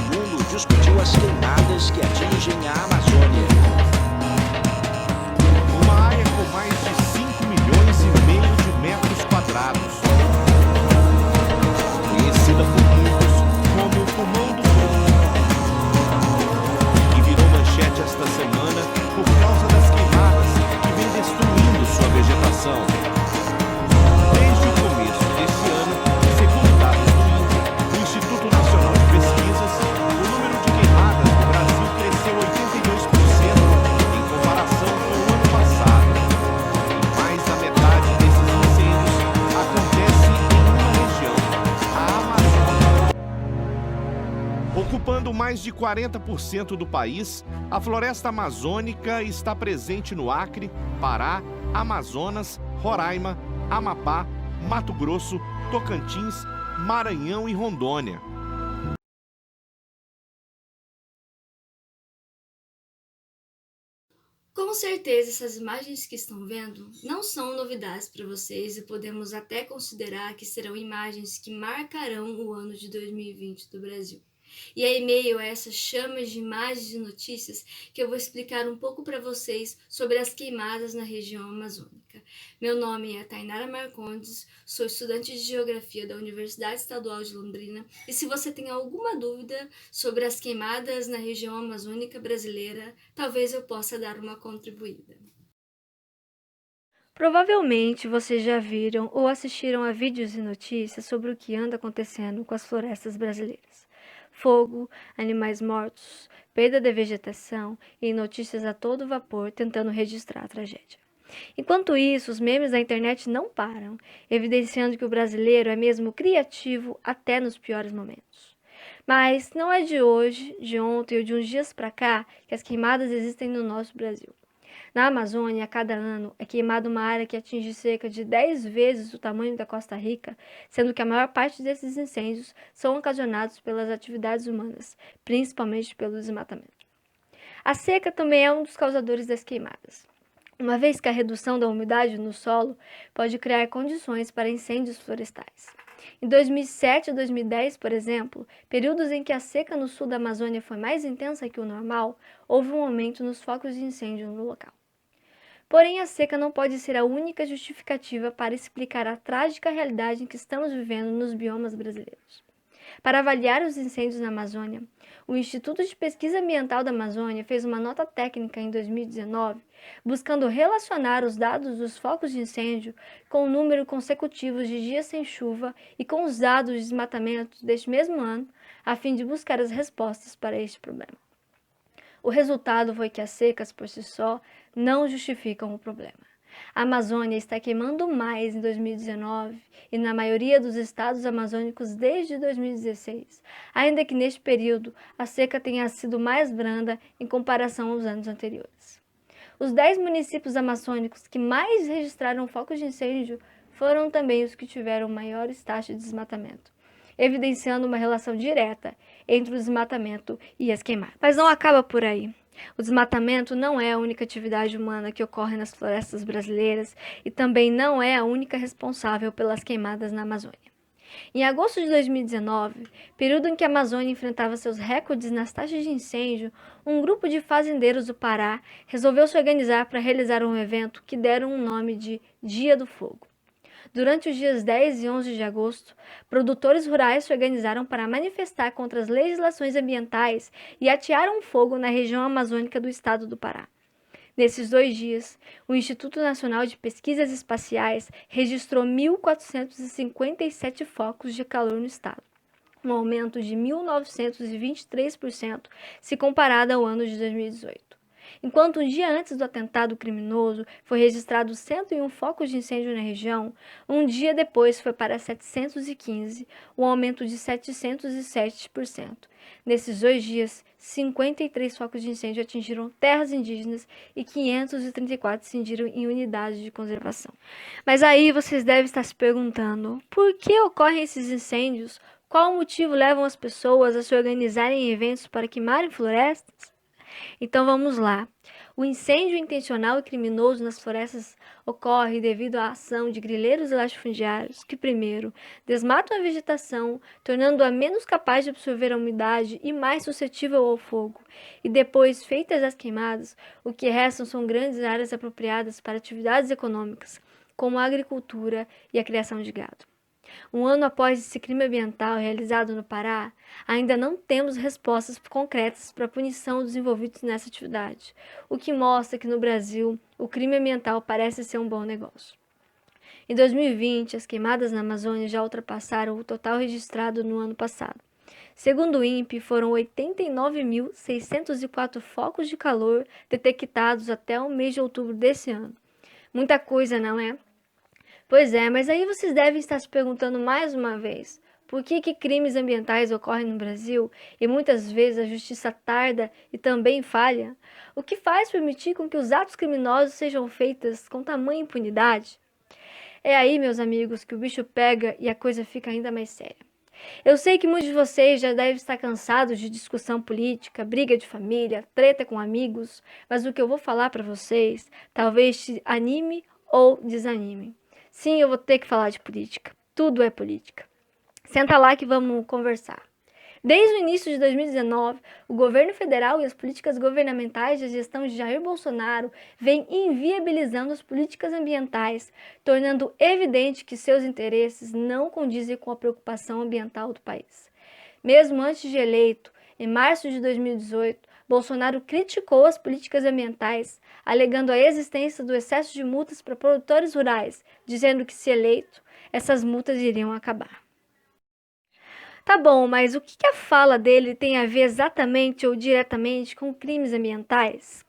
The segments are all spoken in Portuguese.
mundo discutiu as queimadas que atingem a Amazônia. Uma área com mais de 5,5 milhões de metros quadrados. Conhecida por muitos como o pulmão do mundo. E virou manchete esta semana por causa das queimadas que vem destruindo sua vegetação. Desde o começo desse ano, segundo dados do INPE, do Instituto Nacional de Pesquisas, o número de queimadas no Brasil cresceu 82% em comparação com o ano passado. E mais da metade desses incêndios acontece em uma região, a Amazônia. Ocupando mais de 40% do país, a floresta amazônica está presente no Acre, Pará, Amazonas, Roraima, Amapá, Mato Grosso, Tocantins, Maranhão e Rondônia. Com certeza, essas imagens que estão vendo não são novidades para vocês e podemos até considerar que serão imagens que marcarão o ano de 2020 do Brasil. E é em meio a essas chamas de imagens e notícias que eu vou explicar um pouco para vocês sobre as queimadas na região amazônica. Meu nome é Tainara Marcondes, sou estudante de Geografia da Universidade Estadual de Londrina e se você tem alguma dúvida sobre as queimadas na região amazônica brasileira, talvez eu possa dar uma contribuída. Provavelmente vocês já viram ou assistiram a vídeos e notícias sobre o que anda acontecendo com as florestas brasileiras. Fogo, animais mortos, perda de vegetação e notícias a todo vapor tentando registrar a tragédia. Enquanto isso, os memes da internet não param, evidenciando que o brasileiro é mesmo criativo até nos piores momentos. Mas não é de hoje, de ontem ou de uns dias para cá que as queimadas existem no nosso Brasil. Na Amazônia, a cada ano, é queimada uma área que atinge cerca de 10 vezes o tamanho da Costa Rica, sendo que a maior parte desses incêndios são ocasionados pelas atividades humanas, principalmente pelo desmatamento. A seca também é um dos causadores das queimadas, uma vez que a redução da umidade no solo pode criar condições para incêndios florestais. Em 2007 e 2010, por exemplo, períodos em que a seca no sul da Amazônia foi mais intensa que o normal, houve um aumento nos focos de incêndio no local. Porém, a seca não pode ser a única justificativa para explicar a trágica realidade em que estamos vivendo nos biomas brasileiros. Para avaliar os incêndios na Amazônia, o Instituto de Pesquisa Ambiental da Amazônia fez uma nota técnica em 2019, buscando relacionar os dados dos focos de incêndio com o número consecutivo de dias sem chuva e com os dados de desmatamento deste mesmo ano, a fim de buscar as respostas para este problema. O resultado foi que as secas, por si só, não justificam o problema. A Amazônia está queimando mais em 2019 e na maioria dos estados amazônicos desde 2016, ainda que neste período a seca tenha sido mais branda em comparação aos anos anteriores. Os 10 municípios amazônicos que mais registraram focos de incêndio foram também os que tiveram maiores taxas de desmatamento, evidenciando uma relação direta entre o desmatamento e as queimadas. Mas não acaba por aí. O desmatamento não é a única atividade humana que ocorre nas florestas brasileiras e também não é a única responsável pelas queimadas na Amazônia. Em agosto de 2019, período em que a Amazônia enfrentava seus recordes nas taxas de incêndio, um grupo de fazendeiros do Pará resolveu se organizar para realizar um evento que deram um nome de Dia do Fogo. Durante os dias 10 e 11 de agosto, produtores rurais se organizaram para manifestar contra as legislações ambientais e atearam fogo na região amazônica do estado do Pará. Nesses 2 dias, o Instituto Nacional de Pesquisas Espaciais registrou 1.457 focos de calor no estado, um aumento de 1.923% se comparado ao ano de 2018. Enquanto um dia antes do atentado criminoso foi registrado 101 focos de incêndio na região, um dia depois foi para 715, um aumento de 707%. Nesses 2 dias, 53 focos de incêndio atingiram terras indígenas e 534 incendiram em unidades de conservação. Mas aí vocês devem estar se perguntando, por que ocorrem esses incêndios? Qual o motivo levam as pessoas a se organizarem em eventos para queimarem florestas? Então vamos lá. O incêndio intencional e criminoso nas florestas ocorre devido à ação de grileiros e latifundiários que, primeiro, desmatam a vegetação, tornando-a menos capaz de absorver a umidade e mais suscetível ao fogo, e depois, feitas as queimadas, o que restam são grandes áreas apropriadas para atividades econômicas, como a agricultura e a criação de gado. Um ano após esse crime ambiental realizado no Pará, ainda não temos respostas concretas para a punição dos envolvidos nessa atividade, o que mostra que no Brasil o crime ambiental parece ser um bom negócio. Em 2020, as queimadas na Amazônia já ultrapassaram o total registrado no ano passado. Segundo o INPE, foram 89.604 focos de calor detectados até o mês de outubro desse ano. Muita coisa, não é? Pois é, mas aí vocês devem estar se perguntando mais uma vez, por que crimes ambientais ocorrem no Brasil e muitas vezes a justiça tarda e também falha? O que faz permitir com que os atos criminosos sejam feitos com tamanha impunidade? É aí, meus amigos, que o bicho pega e a coisa fica ainda mais séria. Eu sei que muitos de vocês já devem estar cansados de discussão política, briga de família, treta com amigos, mas o que eu vou falar para vocês talvez te anime ou desanime. Sim, eu vou ter que falar de política. Tudo é política. Senta lá que vamos conversar. Desde o início de 2019, o governo federal e as políticas governamentais da gestão de Jair Bolsonaro vêm inviabilizando as políticas ambientais, tornando evidente que seus interesses não condizem com a preocupação ambiental do país. Mesmo antes de eleito, em março de 2018, Bolsonaro criticou as políticas ambientais, alegando a existência do excesso de multas para produtores rurais, dizendo que, se eleito, essas multas iriam acabar. Tá bom, mas o que a fala dele tem a ver exatamente ou diretamente com crimes ambientais?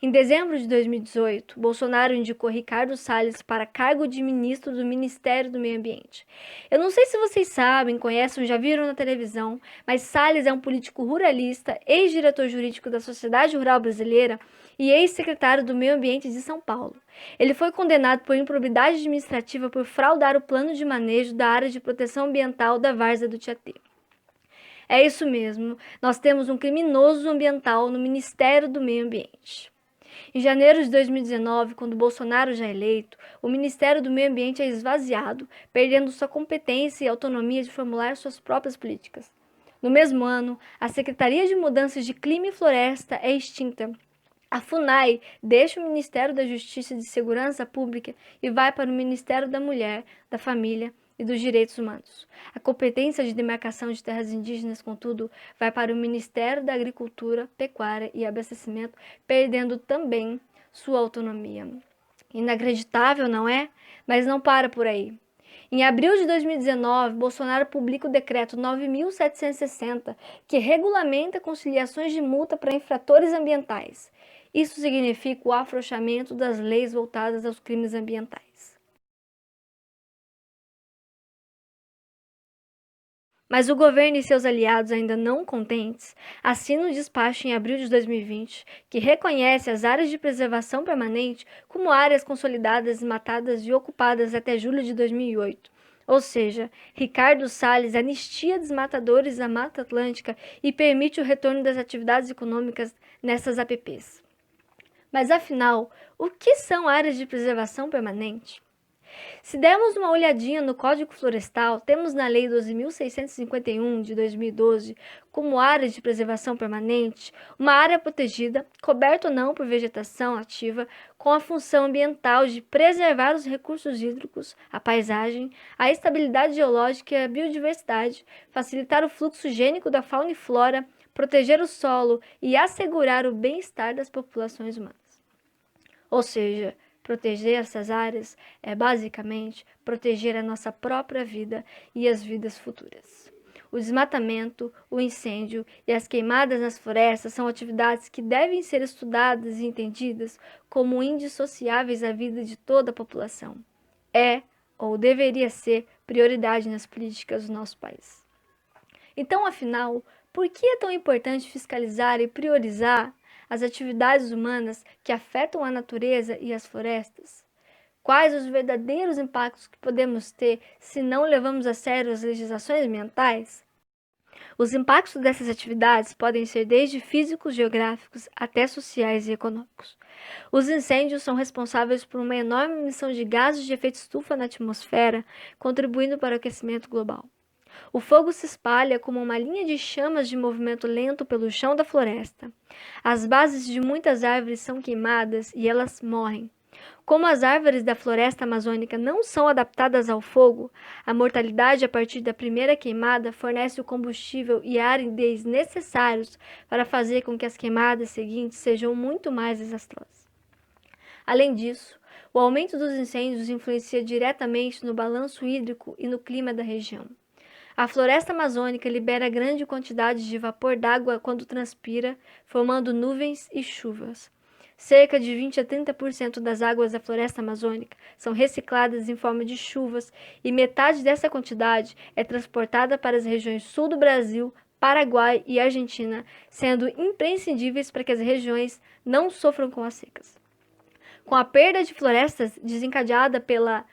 Em dezembro de 2018, Bolsonaro indicou Ricardo Salles para cargo de ministro do Ministério do Meio Ambiente. Eu não sei se vocês sabem, conhecem ou já viram na televisão, mas Salles é um político ruralista, ex-diretor jurídico da Sociedade Rural Brasileira e ex-secretário do Meio Ambiente de São Paulo. Ele foi condenado por improbidade administrativa por fraudar o plano de manejo da área de proteção ambiental da Várzea do Tietê. É isso mesmo, nós temos um criminoso ambiental no Ministério do Meio Ambiente. Em janeiro de 2019, quando Bolsonaro já eleito, o Ministério do Meio Ambiente é esvaziado, perdendo sua competência e autonomia de formular suas próprias políticas. No mesmo ano, a Secretaria de Mudanças de Clima e Floresta é extinta. A FUNAI deixa o Ministério da Justiça e de Segurança Pública e vai para o Ministério da Mulher, da Família e dos Direitos Humanos. A competência de demarcação de terras indígenas, contudo, vai para o Ministério da Agricultura, Pecuária e Abastecimento, perdendo também sua autonomia. Inacreditável, não é? Mas não para por aí. Em abril de 2019, Bolsonaro publica o Decreto 9.760, que regulamenta conciliações de multa para infratores ambientais. Isso significa o afrouxamento das leis voltadas aos crimes ambientais. Mas o governo e seus aliados, ainda não contentes, assinam um despacho em abril de 2020 que reconhece as áreas de preservação permanente como áreas consolidadas, matadas e ocupadas até julho de 2008. Ou seja, Ricardo Salles anistia desmatadores da Mata Atlântica e permite o retorno das atividades econômicas nessas APPs. Mas afinal, o que são áreas de preservação permanente? Se dermos uma olhadinha no Código Florestal, temos na Lei 12.651 de 2012, como área de preservação permanente, uma área protegida, coberta ou não por vegetação ativa, com a função ambiental de preservar os recursos hídricos, a paisagem, a estabilidade geológica e a biodiversidade, facilitar o fluxo gênico da fauna e flora, proteger o solo e assegurar o bem-estar das populações humanas. Ou seja, proteger essas áreas é basicamente proteger a nossa própria vida e as vidas futuras. O desmatamento, o incêndio e as queimadas nas florestas são atividades que devem ser estudadas e entendidas como indissociáveis à vida de toda a população. É, ou deveria ser, prioridade nas políticas do nosso país. Então, afinal, por que é tão importante fiscalizar e priorizar as atividades humanas que afetam a natureza e as florestas? Quais os verdadeiros impactos que podemos ter se não levamos a sério as legislações ambientais? Os impactos dessas atividades podem ser desde físicos, geográficos até sociais e econômicos. Os incêndios são responsáveis por uma enorme emissão de gases de efeito estufa na atmosfera, contribuindo para o aquecimento global. O fogo se espalha como uma linha de chamas de movimento lento pelo chão da floresta. As bases de muitas árvores são queimadas e elas morrem. Como as árvores da floresta amazônica não são adaptadas ao fogo, a mortalidade a partir da primeira queimada fornece o combustível e a aridez necessários para fazer com que as queimadas seguintes sejam muito mais desastrosas. Além disso, o aumento dos incêndios influencia diretamente no balanço hídrico e no clima da região. A floresta amazônica libera grande quantidade de vapor d'água quando transpira, formando nuvens e chuvas. Cerca de 20 a 30% das águas da floresta amazônica são recicladas em forma de chuvas e metade dessa quantidade é transportada para as regiões sul do Brasil, Paraguai e Argentina, sendo imprescindíveis para que as regiões não sofram com as secas. Com a perda de florestas desencadeada pela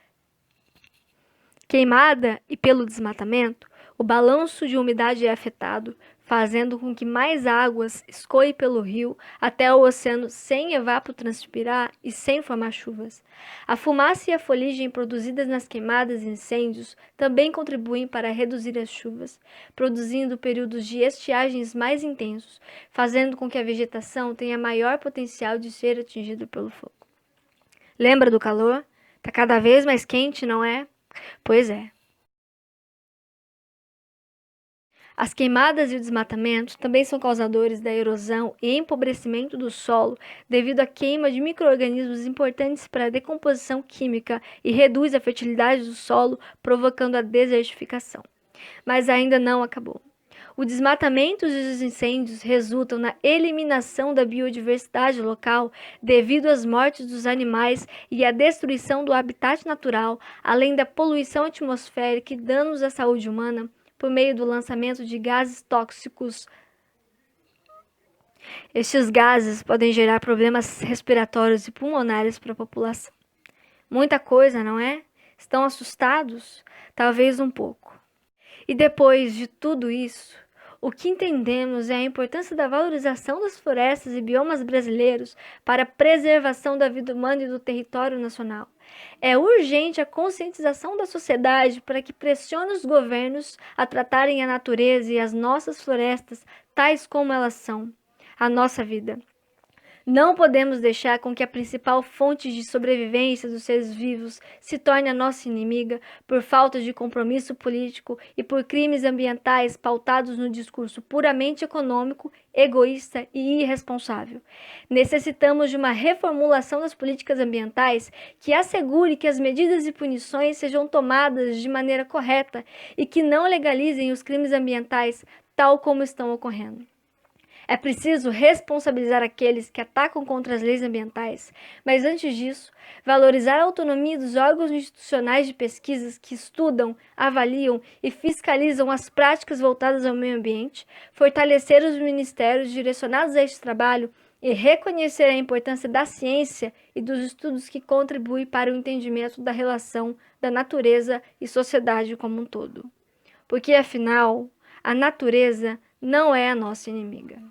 queimada e pelo desmatamento, o balanço de umidade é afetado, fazendo com que mais águas escoem pelo rio até o oceano sem evapotranspirar e sem formar chuvas. A fumaça e a fuligem produzidas nas queimadas e incêndios também contribuem para reduzir as chuvas, produzindo períodos de estiagens mais intensos, fazendo com que a vegetação tenha maior potencial de ser atingida pelo fogo. Lembra do calor? Tá cada vez mais quente, não é? Pois é. As queimadas e o desmatamento também são causadores da erosão e empobrecimento do solo devido à queima de micro-organismos importantes para a decomposição química e reduz a fertilidade do solo, provocando a desertificação. Mas ainda não acabou. O desmatamento e os incêndios resultam na eliminação da biodiversidade local devido às mortes dos animais e à destruição do habitat natural, além da poluição atmosférica e danos à saúde humana por meio do lançamento de gases tóxicos. Estes gases podem gerar problemas respiratórios e pulmonares para a população. Muita coisa, não é? Estão assustados? Talvez um pouco. E depois de tudo isso, o que entendemos é a importância da valorização das florestas e biomas brasileiros para a preservação da vida humana e do território nacional. É urgente a conscientização da sociedade para que pressione os governos a tratarem a natureza e as nossas florestas tais como elas são, a nossa vida. Não podemos deixar com que a principal fonte de sobrevivência dos seres vivos se torne a nossa inimiga por falta de compromisso político e por crimes ambientais pautados no discurso puramente econômico, egoísta e irresponsável. Necessitamos de uma reformulação das políticas ambientais que assegure que as medidas e punições sejam tomadas de maneira correta e que não legalizem os crimes ambientais tal como estão ocorrendo. É preciso responsabilizar aqueles que atacam contra as leis ambientais, mas antes disso, valorizar a autonomia dos órgãos institucionais de pesquisas que estudam, avaliam e fiscalizam as práticas voltadas ao meio ambiente, fortalecer os ministérios direcionados a este trabalho e reconhecer a importância da ciência e dos estudos que contribuem para o entendimento da relação da natureza e sociedade como um todo. Porque, afinal, a natureza não é a nossa inimiga.